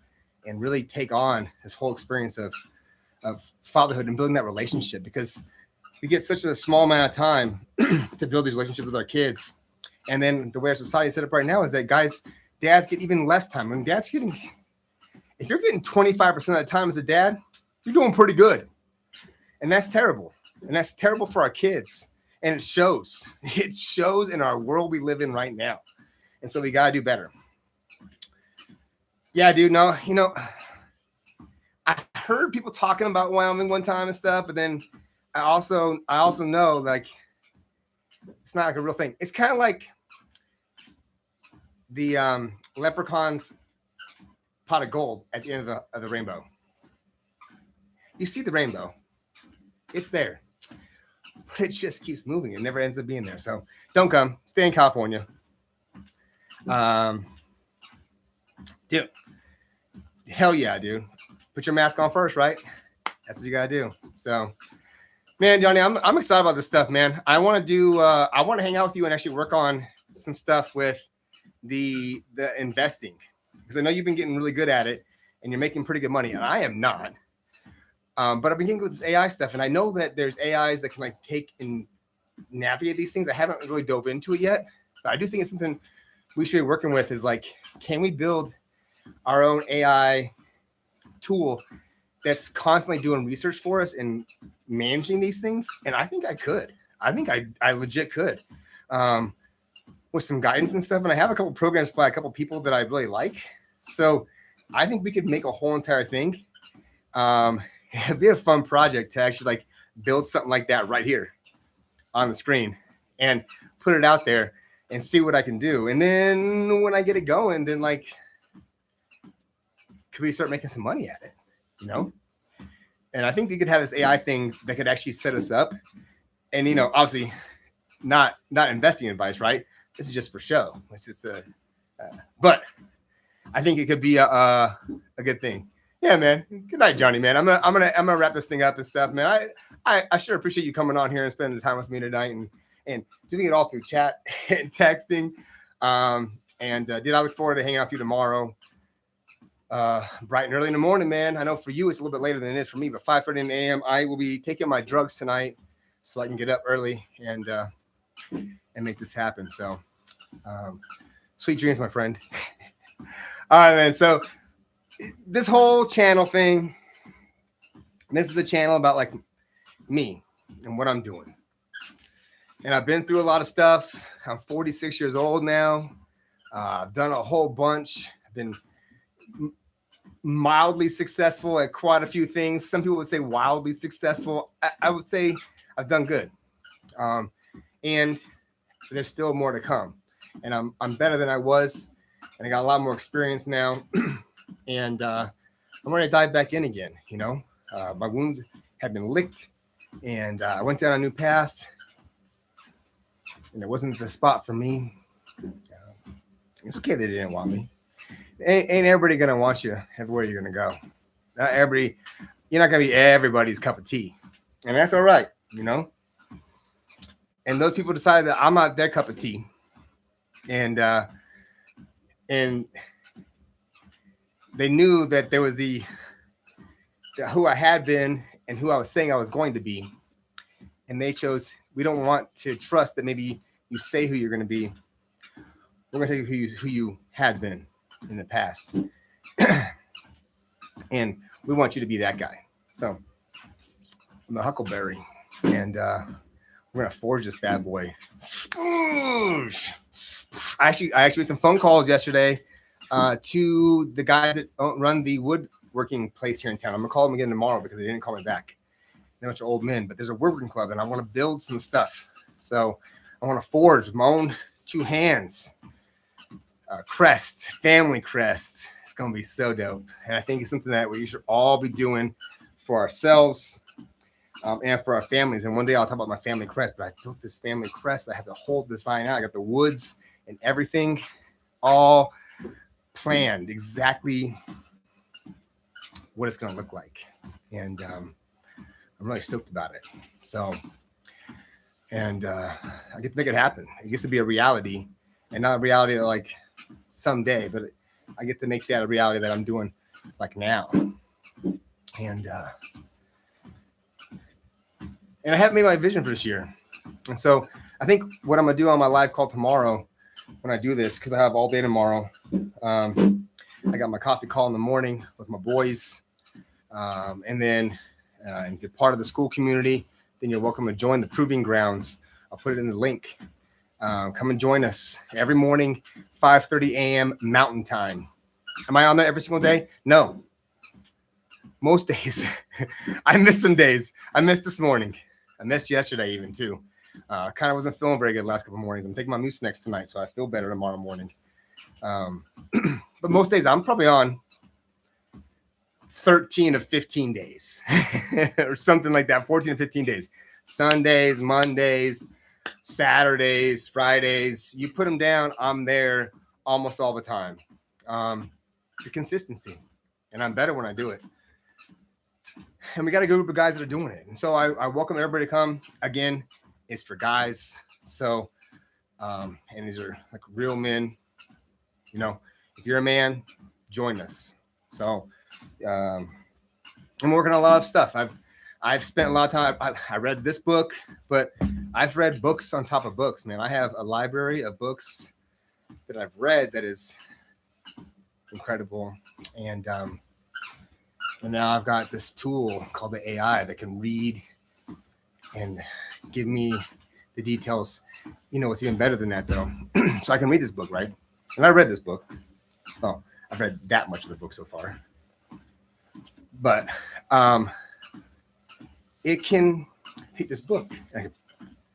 and really take on this whole experience of fatherhood and building that relationship, because we get such a small amount of time to build these relationships with our kids. And then the way our society is set up right now is that dads get even less time. When if you're getting 25% of the time as a dad, you're doing pretty good. And that's terrible. And that's terrible for our kids. And it shows. It shows in our world we live in right now. And so we got to do better. Yeah, dude. No, you know, I heard people talking about Wyoming one time and stuff, but then I also know, like, it's not like a real thing. It's kind of like the leprechaun's pot of gold at the end of the rainbow. You see the rainbow. It's there. But it just keeps moving. It never ends up being there. So don't come. Stay in California. Dude. Hell yeah, dude. Put your mask on first, right? That's what you gotta do. So, man, Johnny, I'm excited about this stuff, man. I want to hang out with you and actually work on some stuff with the investing, because I know you've been getting really good at it and you're making pretty good money, and I am not. But I've been getting with this AI stuff, and I know that there's AIs that can like take and navigate these things. I haven't really dove into it yet, But I do think it's something we should be working with is like, can we build our own AI tool that's constantly doing research for us and managing these things? And I think I could. I think I legit could. With some guidance and stuff. And I have a couple programs by a couple people that I really like. So I think we could make a whole entire thing. It'd be a fun project to actually like build something like that right here on the screen and put it out there and see what I can do. And then when I get it going, then like, could we start making some money at it? You know? And I think you could have this AI thing that could actually set us up. And, you know, obviously not investing advice, right? This is just for show. It's just but I think it could be a good thing. Yeah, man. Good night, Johnny, man. I'm gonna wrap this thing up and stuff, man. I sure appreciate you coming on here and spending the time with me tonight and doing it all through chat and texting. Dude, I look forward to hanging out with you tomorrow. Bright and early in the morning, man. I know for you it's a little bit later than it is for me, but 5:30 a.m. I will be taking my drugs tonight so I can get up early and make this happen. So sweet dreams, my friend. All right, man. So this whole channel thing, this is the channel about like me and what I'm doing. And I've been through a lot of stuff. I'm 46 years old now. I've done a whole bunch. I've been mildly successful at quite a few things. Some people would say wildly successful. I would say I've done good. And there's still more to come. And I'm better than I was. And I got a lot more experience now. And I'm ready to dive back in again. You know, my wounds have been licked. And I went down a new path. And it wasn't the spot for me. It's okay they didn't want me. Ain't everybody going to want you everywhere you're going to go. You're not going to be everybody's cup of tea. And that's all right, you know. And those people decided that I'm not their cup of tea. And they knew that there was who I had been and who I was saying I was going to be. And they chose, we don't want to trust that maybe you say who you're going to be. We're going to take who you had been in the past. And we want you to be that guy. So I'm a Huckleberry. And we're going to forge this bad boy. I actually made some phone calls yesterday to the guys that run the woodworking place here in town. I'm going to call them again tomorrow because they didn't call me back. They're a bunch of old men, but there's a woodworking club and I want to build some stuff. So I want to forge with my own two hands. Crest, family crest. It's going to be so dope. And I think it's something that we should all be doing for ourselves and for our families. And one day I'll talk about my family crest, but I built this family crest. I have the whole design out. I got the woods and everything all planned exactly what it's going to look like. And I'm really stoked about it. So, and I get to make it happen. It gets to be a reality and not a reality that like someday, but I get to make that a reality that I'm doing like now. And I haven't made my vision for this year. And so I think what I'm going to do on my live call tomorrow when I do this, because I have all day tomorrow, I got my coffee call in the morning with my boys. And then if you're part of the school community, then you're welcome to join the Proving Grounds. I'll put it in the link. Come and join us every morning, 5:30 a.m. Mountain Time. Am I on there every single day? No. Most days. I missed some days. I missed this morning. I missed yesterday even too. Kind of wasn't feeling very good last couple of mornings. I'm taking my Mucinex tonight, so I feel better tomorrow morning. But most days I'm probably on 13 to 15 days or something like that, 14 to 15 days. Sundays, Mondays, Saturdays, Fridays, you put them down, I'm there almost all the time. It's a consistency, and I'm better when I do it. And we got a group of guys that are doing it. And so I welcome everybody to come. Again, it's for guys. So, and these are like real men. You know, if you're a man, join us. So, I'm working on a lot of stuff. I've spent a lot of time. I read this book, but I've read books on top of books, man. I have a library of books that I've read that is incredible. And now I've got this tool called the AI that can read and give me the details. You know, what's even better than that, though? So I can read this book, right? And I read this book. Oh, I've read that much of the book so far. But it can take this book. I can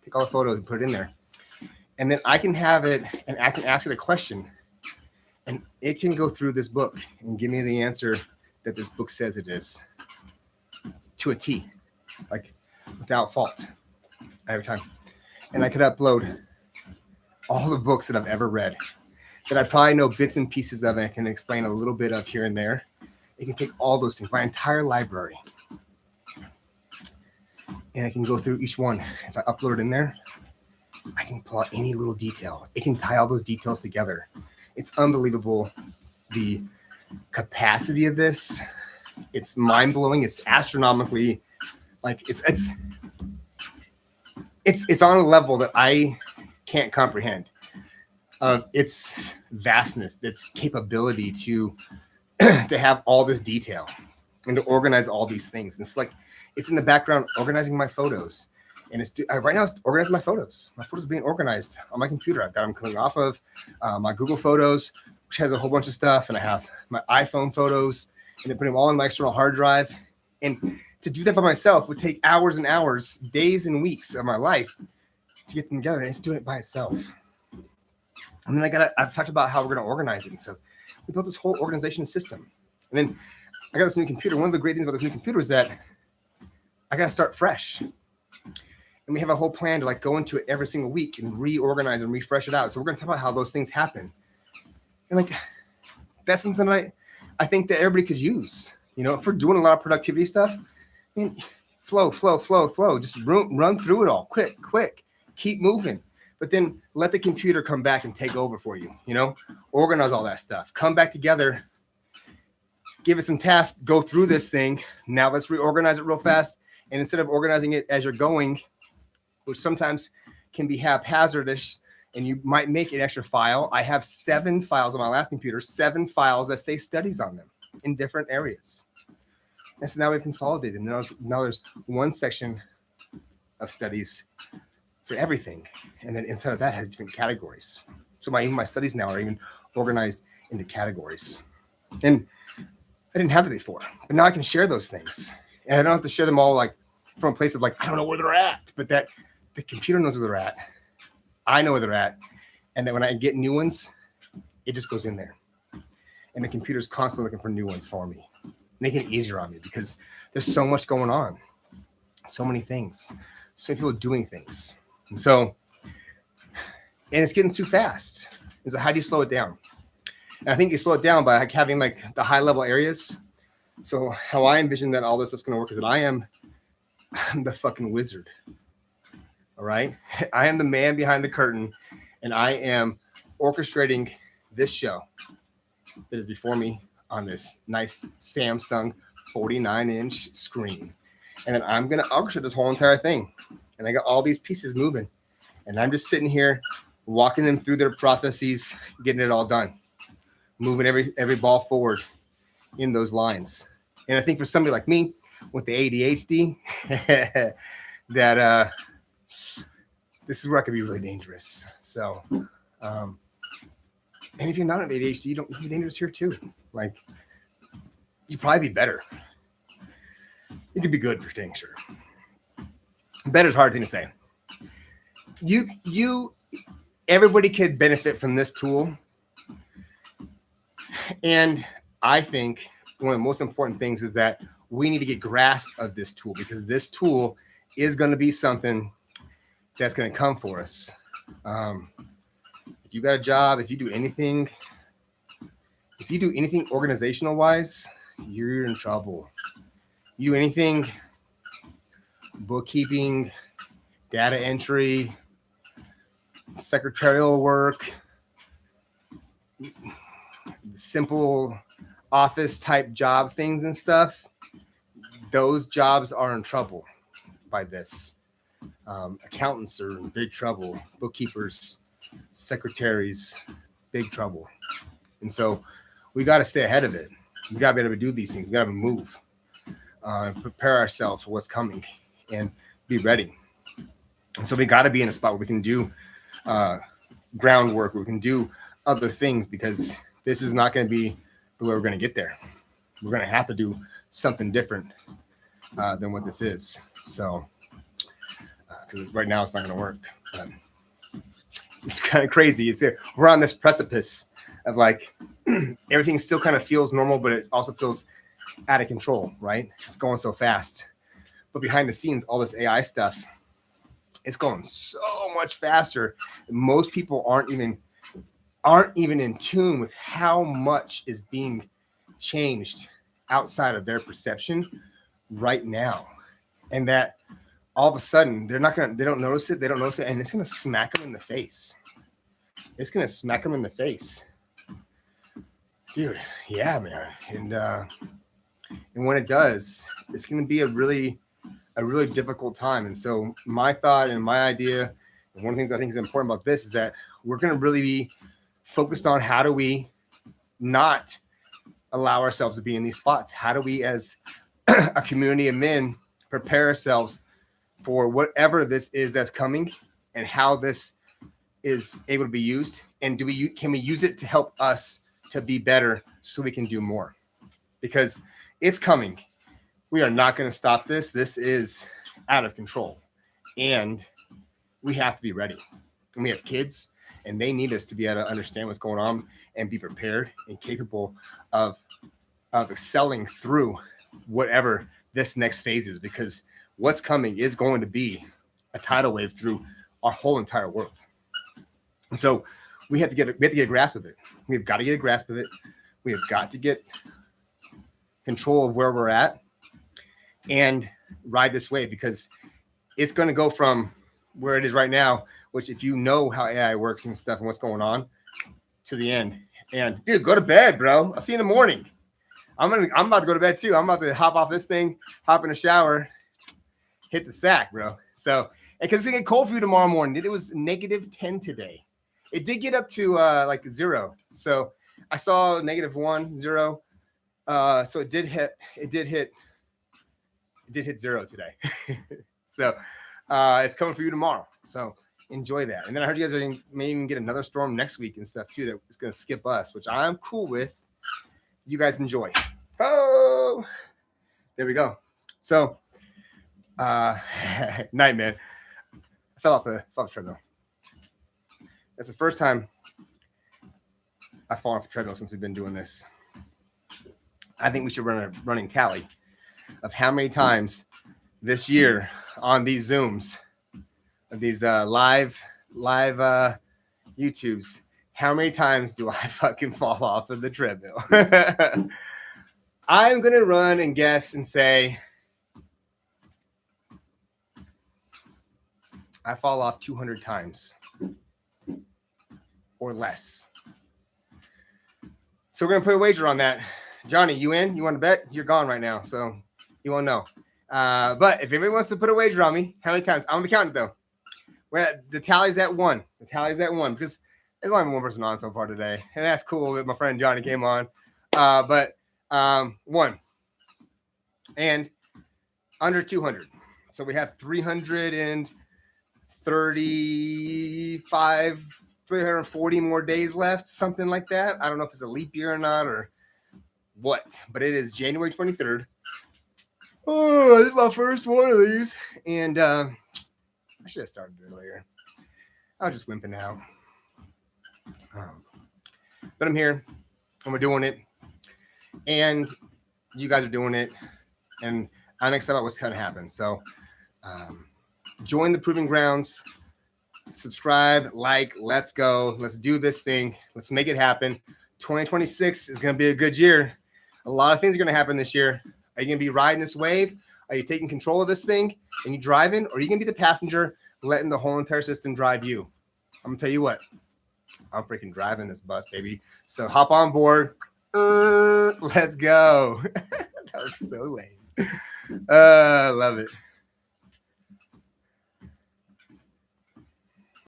take all the photos and put it in there. And then I can have it, and I can ask it a question. And it can go through this book and give me the answer that this book says it is, to a T, like without fault, every time. And I could upload all the books that I've ever read that I probably know bits and pieces of, and I can explain a little bit of here and there. It can take all those things, my entire library, and I can go through each one. If I upload it in there, I can pull out any little detail. It can tie all those details together. It's unbelievable, the capacity of this. It's mind-blowing. It's astronomically, like it's on a level that I can't comprehend of its vastness, its capability to have all this detail and to organize all these things. And it's like it's in the background organizing my photos. And it's right now it's organizing my photos. My photos are being organized on my computer. I've got them coming off of my Google Photos, which has a whole bunch of stuff. And I have my iPhone photos, and then put them all in my external hard drive. And to do that by myself would take hours and hours, days and weeks of my life to get them together. And it's doing it by itself. And then I've talked about how we're going to organize it. And so we built this whole organization system. And then I got this new computer. One of the great things about this new computer is that I got to start fresh. And we have a whole plan to like go into it every single week and reorganize and refresh it out. So we're going to talk about how those things happen. And like, that's something I think that everybody could use. You know, if we're doing a lot of productivity stuff, I mean, flow. Just run through it all. Quick. Keep moving. But then let the computer come back and take over for you. You know, organize all that stuff. Come back together. Give it some tasks. Go through this thing. Now let's reorganize it real fast. And instead of organizing it as you're going, which sometimes can be haphazardous, and you might make an extra file. I have 7 files on my last computer, 7 files that say studies on them in different areas. And so now we've consolidated. Now there's one section of studies for everything. And then inside of that has different categories. So even my studies now are even organized into categories. And I didn't have that before, but now I can share those things. And I don't have to share them all like from a place of like, I don't know where they're at, but that the computer knows where they're at. I know where they're at. And then when I get new ones, it just goes in there. And the computer's constantly looking for new ones for me, making it easier on me because there's so much going on. So many things. So many people doing things. And it's getting too fast. And so how do you slow it down? And I think you slow it down by like having like the high level areas. So how I envision that all this stuff's going to work is that I'm the fucking wizard. All right. I am the man behind the curtain, and I am orchestrating this show that is before me on this nice Samsung 49-inch screen. And then I'm going to orchestrate this whole entire thing. And I got all these pieces moving, and I'm just sitting here walking them through their processes, getting it all done, moving every ball forward in those lines. And I think for somebody like me with the ADHD, that this is where I could be really dangerous. So, and if you're not an ADHD, you can be dangerous here too. Like, you'd probably be better. You could be good for dang sure. Better is a hard thing to say. Everybody could benefit from this tool. And I think one of the most important things is that we need to get grasp of this tool, because this tool is going to be something that's going to come for us. If you got a job, if you do anything organizational wise, you're in trouble. You do anything bookkeeping, data entry, secretarial work, simple office type job things and stuff, those jobs are in trouble by this. Accountants are in big trouble. Bookkeepers, secretaries, big trouble. And so we got to stay ahead of it. We got to be able to do these things. We got to move, prepare ourselves for what's coming, and be ready. And so we got to be in a spot where we can do groundwork, where we can do other things, because this is not going to be the way we're going to get there. We're going to have to do something different than what this is. So, because right now it's not going to work. But it's kind of crazy. We're on this precipice of like everything still kind of feels normal, but it also feels out of control, right? It's going so fast. But behind the scenes, all this AI stuff, it's going so much faster. Most people aren't even in tune with how much is being changed outside of their perception right now, and that all of a sudden they don't notice it, and it's gonna smack them in the face. It's gonna smack them in the face, dude. Yeah, man. And when it does, it's gonna be a really difficult time. And so my thought and my idea, and one of the things I think is important about this, is that we're gonna really be focused on how do we not allow ourselves to be in these spots? How do we, as a community of men, prepare ourselves for whatever this is that's coming, and how this is able to be used? And can we use it to help us to be better so we can do more? Because it's coming. We are not going to stop this. This is out of control, and we have to be ready. And we have kids, and they need us to be able to understand what's going on and be prepared and capable of excelling through whatever this next phase is, because what's coming is going to be a tidal wave through our whole entire world. And so we have to get a grasp of it. We've got to get a grasp of it. We have got to get control of where we're at and ride this wave, because it's going to go from where it is right now, which, if you know how AI works and stuff and what's going on, to the end. And dude, go to bed, bro. I'll see you in the morning. I'm about to go to bed too. I'm about to hop off this thing, hop in the shower, hit the sack, bro. So, because it's gonna get cold for you tomorrow morning. It was -10 today. It did get up to like 0. So I saw -1, 0. So it did hit 0 today. So it's coming for you tomorrow. So enjoy that. And then I heard you guys may even get another storm next week and stuff too, that is going to skip us, which I'm cool with. You guys enjoy. Oh, there we go. So night, man. I fell off the treadmill. That's the first time I've fallen off a treadmill since we've been doing this. I think we should run a running tally of how many times this year on these Zooms, these live YouTubes, how many times do I fucking fall off of the treadmill? I'm going to run and guess and say I fall off 200 times or less. So we're going to put a wager on that. Johnny, you in? You want to bet? You're gone right now, so you won't know. But if anybody wants to put a wager on me, how many times? I'm going to count it, though. The tally's at 1. The tally's at 1, because there's only one person on so far today. And that's cool that my friend Johnny came on. But 1. And under 200. So we have 340 more days left, something like that. I don't know if it's a leap year or not or what, but it is January 23rd. Oh, this is my first one of these. And I should have started earlier. I was just wimping out. But I'm here, and we're doing it. And you guys are doing it. And I'm excited about what's going to happen. So join the Proving Grounds. Subscribe, like, let's go. Let's do this thing. Let's make it happen. 2026 is going to be a good year. A lot of things are going to happen this year. Are you going to be riding this wave? Are you taking control of this thing and you driving? Or are you going to be the passenger letting the whole entire system drive you? I'm going to tell you what. I'm freaking driving this bus, baby. So hop on board. Let's go. That was so lame. Love it.